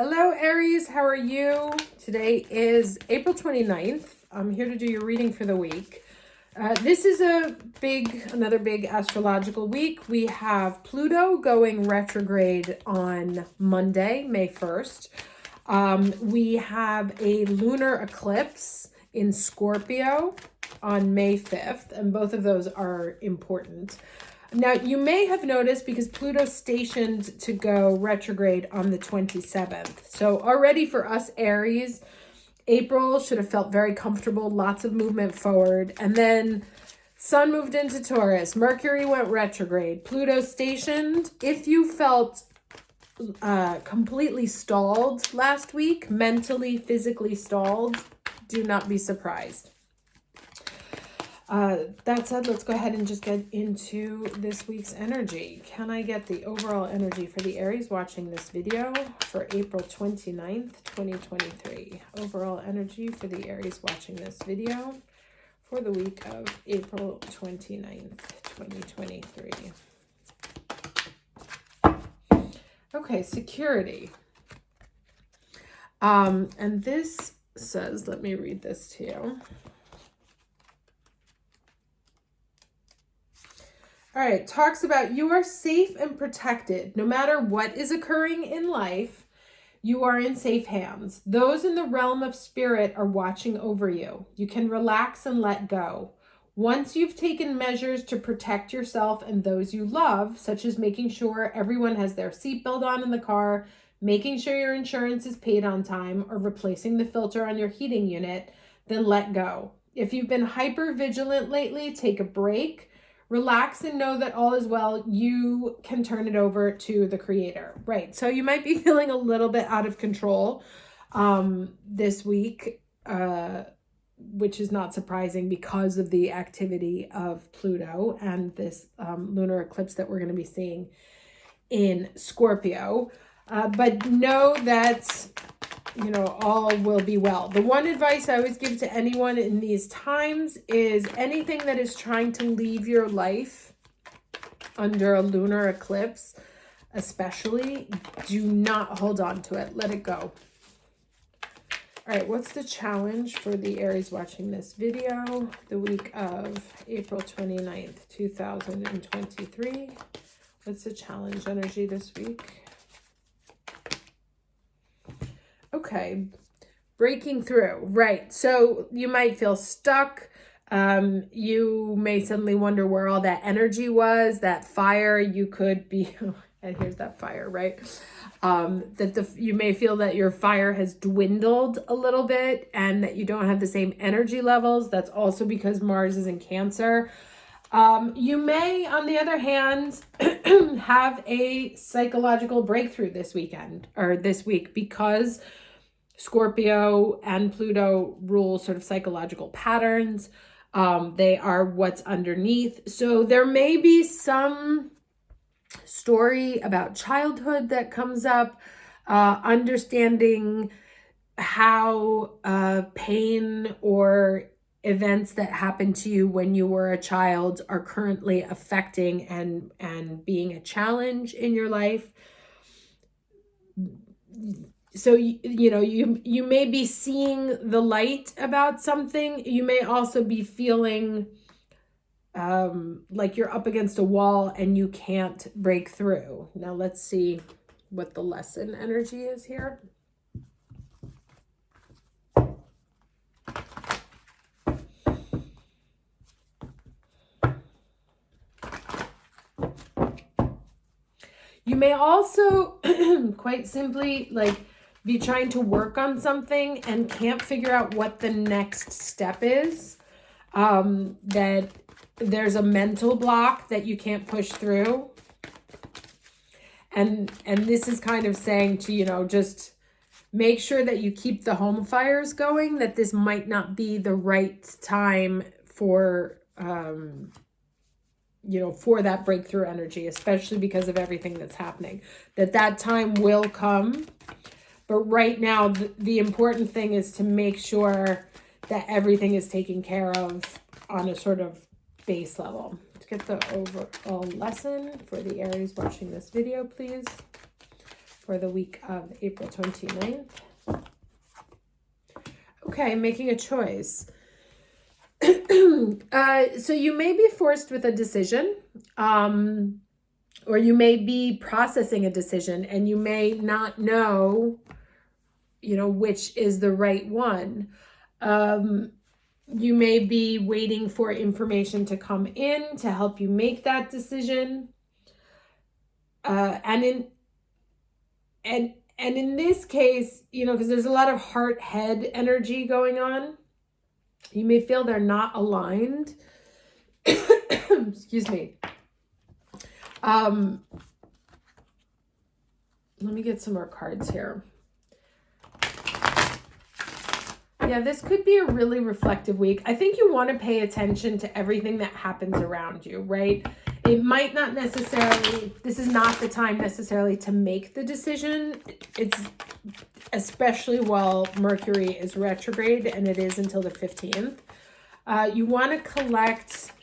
Hello, Aries. How are you? Today is April 29th. I'm here to do your reading for the week. This is another big astrological week. We have Pluto going retrograde on Monday, May 1st. We have a lunar eclipse in Scorpio on May 5th, and both of those are important. Now, you may have noticed because Pluto's stationed to go retrograde on the 27th. So already for us Aries, April should have felt very comfortable, lots of movement forward. And then Sun moved into Taurus, Mercury went retrograde, Pluto stationed. If you felt completely stalled last week, mentally, physically stalled, do not be surprised. That said, let's go ahead and just get into this week's energy. Can I get the overall energy for the Aries watching this video for April 29th, 2023? Overall energy for the Aries watching this video for the week of April 29th, 2023. Okay, security. And this says, let me read this to you. All right, talks about you are safe and protected. No matter what is occurring in life, you are in safe hands. Those in the realm of spirit are watching over you. You can relax and let go. Once you've taken measures to protect yourself and those you love, such as making sure everyone has their seatbelt on in the car, making sure your insurance is paid on time, or replacing the filter on your heating unit, then let go. If you've been hyper vigilant lately, take a break. Relax and know that all is well. You can turn it over to the creator. Right. So you might be feeling a little bit out of control this week, which is not surprising because of the activity of Pluto and this lunar eclipse that we're going to be seeing in Scorpio. But know that, all will be well. The one advice I always give to anyone in these times is anything that is trying to leave your life under a lunar eclipse, especially, do not hold on to it. Let it go. All right, what's the challenge for the Aries watching this video the week of April 29th, 2023? What's the challenge energy this week? Okay, breaking through, right. So you might feel stuck. You may suddenly wonder where all that energy was, that fire. You could be, and here's that fire, right? You may feel that your fire has dwindled a little bit and that you don't have the same energy levels. That's also because Mars is in Cancer. You may, on the other hand, have a psychological breakthrough this weekend or this week because Scorpio and Pluto rule sort of psychological patterns. They are what's underneath. So there may be some story about childhood that comes up, understanding how pain or events that happened to you when you were a child are currently affecting and being a challenge in your life. So, you may be seeing the light about something. You may also be feeling like you're up against a wall and you can't break through. Now let's see what the lesson energy is here. You may also quite simply be trying to work on something and can't figure out what the next step is. That there's a mental block that you can't push through. And this is kind of saying to, just make sure that you keep the home fires going, that this might not be the right time for for that breakthrough energy, especially because of everything that's happening, that time will come. But right now, the important thing is to make sure that everything is taken care of on a sort of base level. Let's get the overall lesson for the Aries watching this video, please, for the week of April 29th. Okay, making a choice. So you may be forced with a decision, or you may be processing a decision and you may not know, which is the right one. You may be waiting for information to come in to help you make that decision. And in this case, because there's a lot of heart-head energy going on, you may feel they're not aligned. Excuse me. Let me get some more cards here. Yeah, this could be a really reflective week. I think you want to pay attention to everything that happens around you, right? It might not necessarily, this is not the time necessarily to make the decision. It's especially while Mercury is retrograde, and it is until the 15th. You want to collect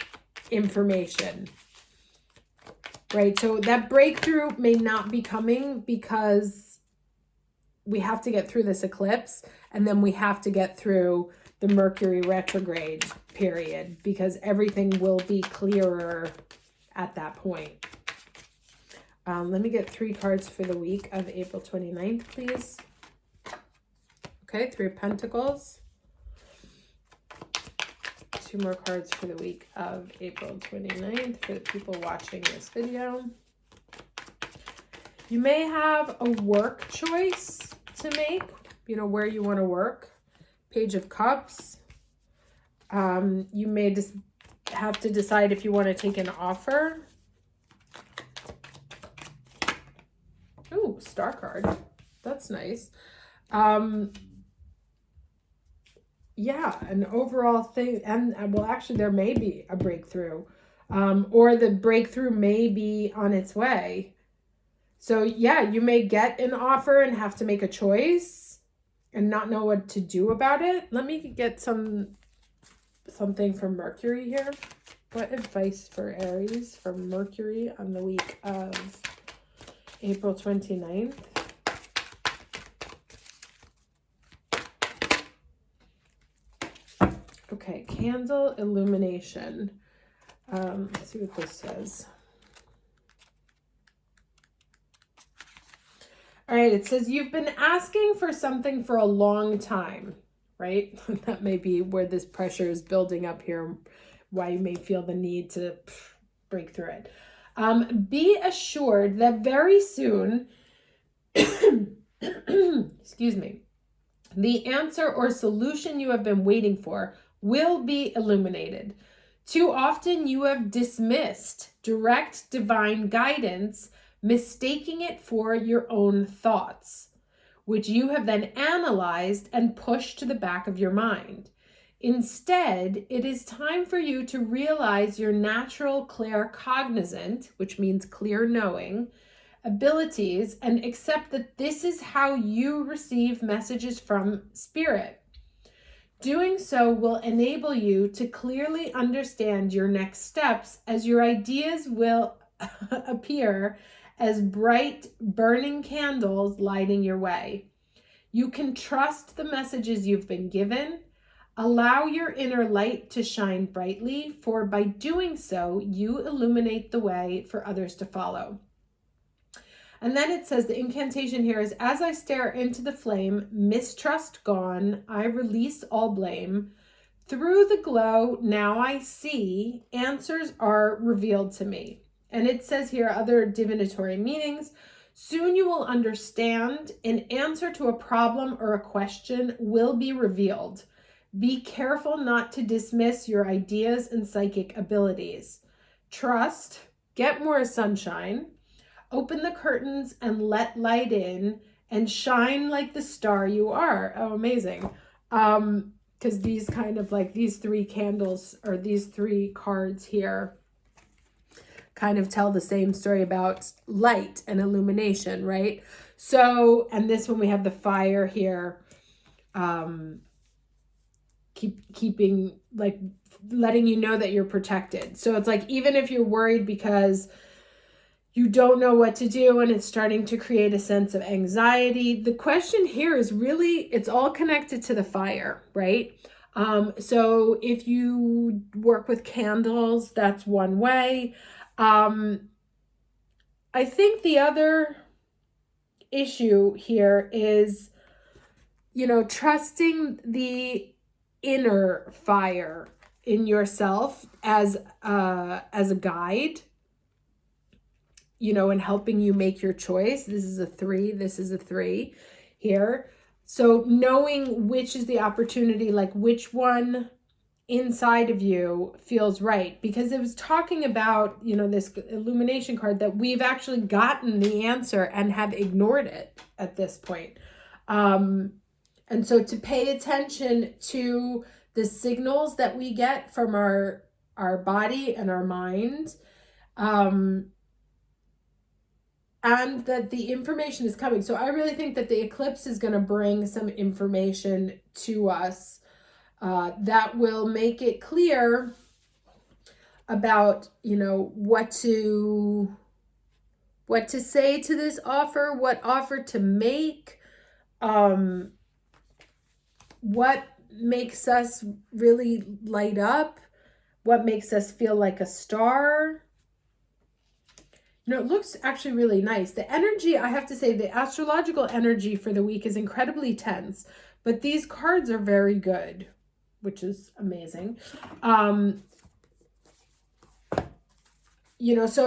information, right? So that breakthrough may not be coming because we have to get through this eclipse, and then we have to get through the Mercury retrograde period, because everything will be clearer at that point. Let me get 3 cards for the week of April 29th, please. Okay, 3 of Pentacles. 2 more cards for the week of April 29th for the people watching this video. You may have a work choice to make, where you want to work. Page of Cups. You may just have to decide if you want to take an offer. Ooh, Star card. That's nice. Yeah, an overall thing. And well, actually, there may be a breakthrough. Or the breakthrough may be on its way. So yeah, you may get an offer and have to make a choice and not know what to do about it. Let me get something from Mercury here. What advice for Aries from Mercury on the week of April 29th? Okay, candle illumination. Let's see what this says. All right, it says you've been asking for something for a long time, right? That may be where this pressure is building up here, why you may feel the need to break through it. Be assured that very soon, excuse me, the answer or solution you have been waiting for will be illuminated. Too often you have dismissed direct divine guidance, mistaking it for your own thoughts, which you have then analyzed and pushed to the back of your mind. Instead, it is time for you to realize your natural claircognizant, which means clear knowing, abilities, and accept that this is how you receive messages from Spirit. Doing so will enable you to clearly understand your next steps, as your ideas will appear as bright, burning candles lighting your way. You can trust the messages you've been given. Allow your inner light to shine brightly, for by doing so, you illuminate the way for others to follow. And then it says the incantation here is, as I stare into the flame, mistrust gone, I release all blame. Through the glow, now I see, answers are revealed to me. And it says here other divinatory meanings. Soon you will understand, an answer to a problem or a question will be revealed. Be careful not to dismiss your ideas and psychic abilities. Trust, get more sunshine, open the curtains and let light in, and shine like the star you are. Oh, amazing. Because these kind of like these 3 candles or these 3 cards here kind of tell the same story about light and illumination, right? So, and this one we have the fire here, keeping, like, letting you know that you're protected. So it's like, even if you're worried because you don't know what to do and it's starting to create a sense of anxiety. The question here is really, it's all connected to the fire, right? So if you work with candles, that's one way. I think the other issue here is, trusting the inner fire in yourself as a guide, and helping you make your choice. This is a 3. This is a 3 here. So knowing which is the opportunity, like which one inside of you feels right, because it was talking about, this illumination card that we've actually gotten the answer and have ignored it at this point. And so to pay attention to the signals that we get from our body and our mind, and that the information is coming. So I really think that the eclipse is going to bring some information to us that will make it clear about, what to say to this offer, what offer to make, what makes us really light up, what makes us feel like a star. It looks actually really nice. The energy, I have to say, the astrological energy for the week is incredibly tense, but these cards are very good, which is amazing. So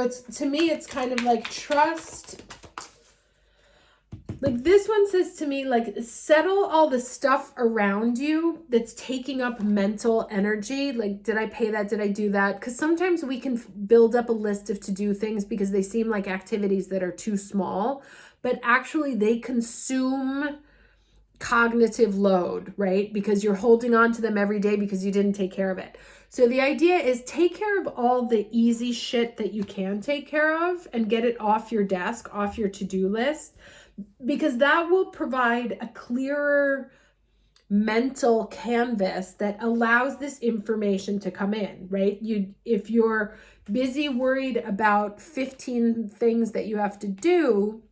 it's, to me, it's kind of like trust. Like this one says to me, like, settle all the stuff around you that's taking up mental energy. Like, did I pay that? Did I do that? Because sometimes we can build up a list of to-do things because they seem like activities that are too small, but actually they consume cognitive load, right? Because you're holding on to them every day because you didn't take care of it. So the idea is take care of all the easy shit that you can take care of and get it off your desk, off your to-do list, because that will provide a clearer mental canvas that allows this information to come in, right? If you're busy worried about 15 things that you have to do,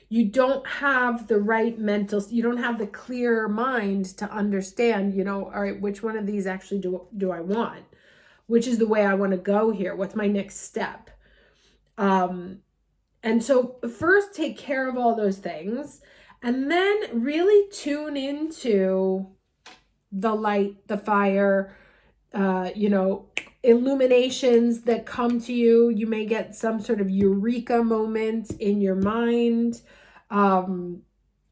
you don't have the right you don't have the clear mind to understand, all right, which one of these actually do I want? Which is the way I want to go here? What's my next step? And so first take care of all those things and then really tune into the light, the fire, illuminations that come to you. You may get some sort of eureka moment in your mind.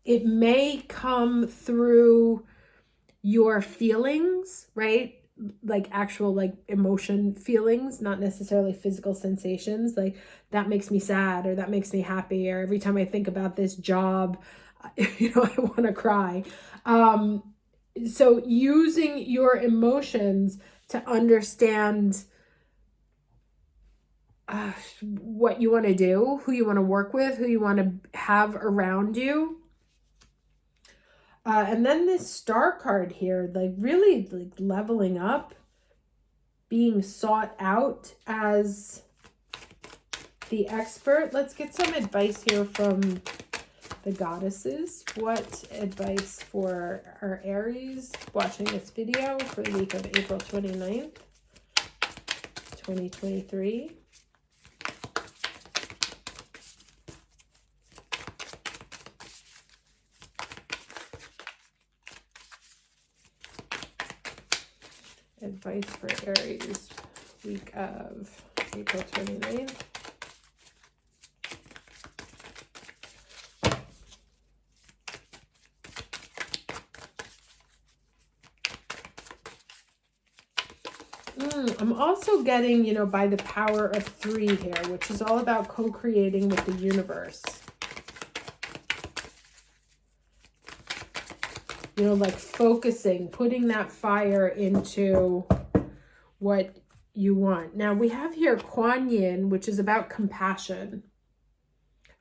It may come through your feelings, right? Like actual emotion feelings, not necessarily physical sensations. Like that makes me sad, or that makes me happy, or every time I think about this job, I want to cry. So using your emotions to understand what you want to do, who you want to work with, who you want to have around you. And then this star card here, really leveling up, being sought out as the expert. Let's get some advice here from the goddesses. What advice for our Aries watching this video for the week of April 29th, 2023? Advice for Aries, week of April 29th. I'm also getting, by the power of 3 here, which is all about co-creating with the universe. Like focusing, putting that fire into what you want. Now we have here Kuan Yin, which is about compassion.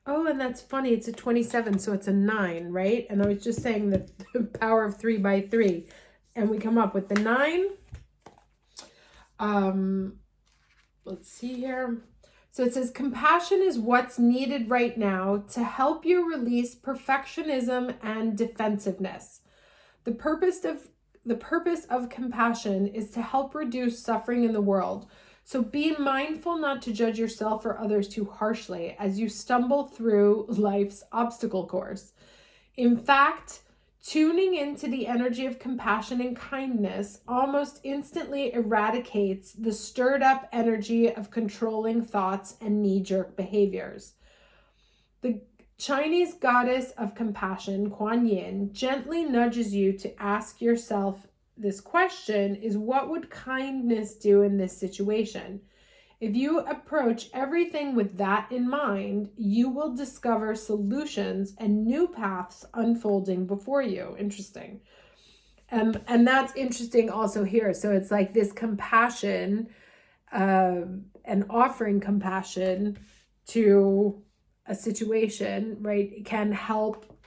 Oh, and that's funny. It's a 27, so it's a 9, right? And I was just saying the power of 3 by 3. And we come up with the 9. Let's see here. So it says compassion is what's needed right now to help you release perfectionism and defensiveness. The purpose of compassion is to help reduce suffering in the world. So be mindful not to judge yourself or others too harshly as you stumble through life's obstacle course. In fact, tuning into the energy of compassion and kindness almost instantly eradicates the stirred up energy of controlling thoughts and knee-jerk behaviors. The Chinese goddess of compassion, Kuan Yin, gently nudges you to ask yourself this question: is what would kindness do in this situation? If you approach everything with that in mind, you will discover solutions and new paths unfolding before you. Interesting. And that's interesting also here. So it's like this compassion and offering compassion to a situation, right, can help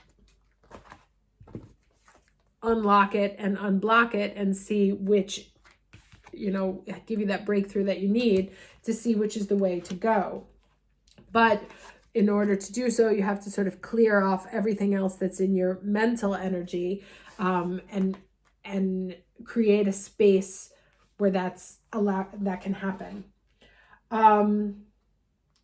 unlock it and unblock it and see which, give you that breakthrough that you need to see which is the way to go. But in order to do so, you have to sort of clear off everything else that's in your mental energy, and create a space where that can happen.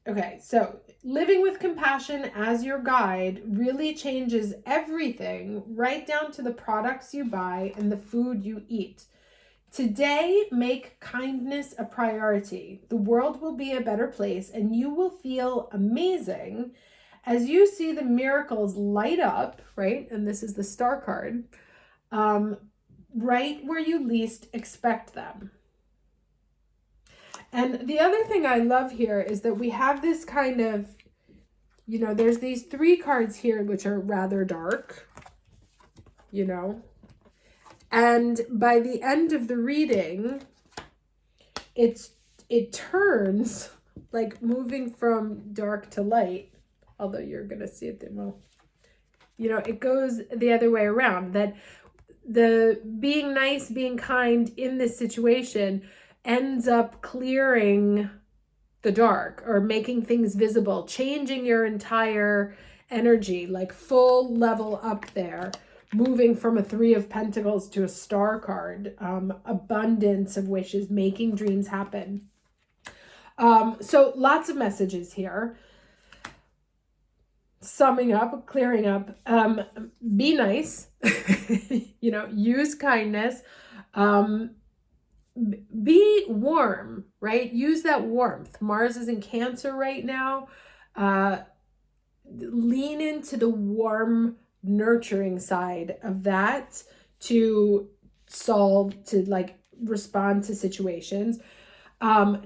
Okay, so living with compassion as your guide really changes everything, right down to the products you buy and the food you eat. Today, make kindness a priority. The world will be a better place and you will feel amazing as you see the miracles light up, right? And this is the star card, right where you least expect them. And the other thing I love here is that we have this kind of, there's these 3 cards here which are rather dark, and by the end of the reading, it turns, like moving from dark to light, although you're going to see it then, well, it goes the other way around, that the being nice, being kind in this situation ends up clearing the dark or making things visible, changing your entire energy, like full level up there, moving from a 3 of Pentacles to a star card, abundance of wishes, making dreams happen. So lots of messages here. Summing up, clearing up, be nice, use kindness, be warm, right? Use that warmth. Mars is in Cancer right now. Lean into the warm, nurturing side of that to respond to situations.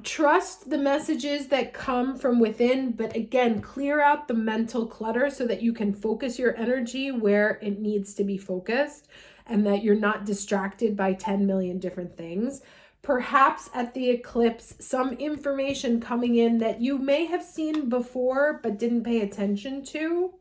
Trust the messages that come from within, but again, clear out the mental clutter so that you can focus your energy where it needs to be focused and that you're not distracted by 10 million different things. Perhaps at the eclipse, some information coming in that you may have seen before but didn't pay attention to.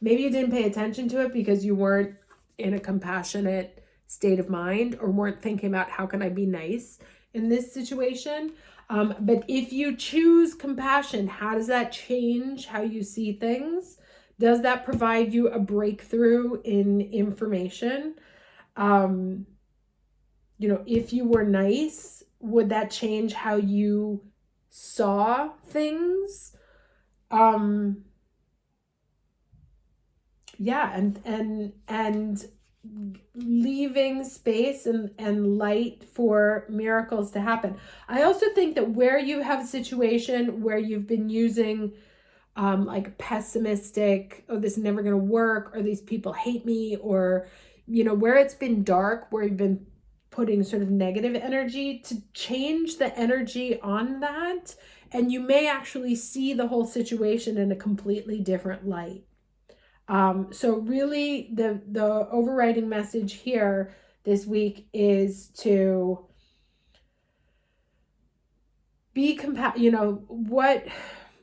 Maybe you didn't pay attention to it because you weren't in a compassionate state of mind or weren't thinking about how can I be nice in this situation. But if you choose compassion, how does that change how you see things? Does that provide you a breakthrough in information? If you were nice, would that change how you saw things? And leaving space and light for miracles to happen. I also think that where you have a situation where you've been using like pessimistic, oh, this is never going to work, or these people hate me, or, where it's been dark, where you've been putting sort of negative energy, to change the energy on that. And you may actually see the whole situation in a completely different light. So really the overriding message here this week is to be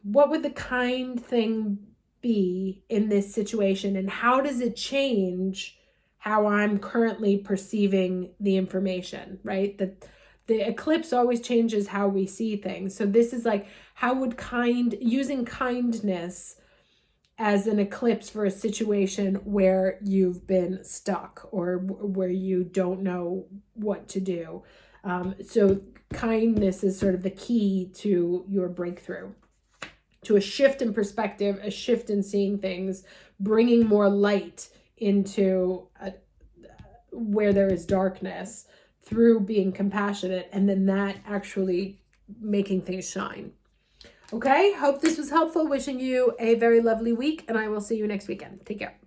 what would the kind thing be in this situation, and how does it change how I'm currently perceiving the information, right? That the eclipse always changes how we see things. So this is like, how would using kindness as an eclipse for a situation where you've been stuck or where you don't know what to do. So kindness is sort of the key to your breakthrough, to a shift in perspective, a shift in seeing things, bringing more light into where there is darkness through being compassionate, and then that actually making things shine. Okay, hope this was helpful. Wishing you a very lovely week, and I will see you next weekend. Take care.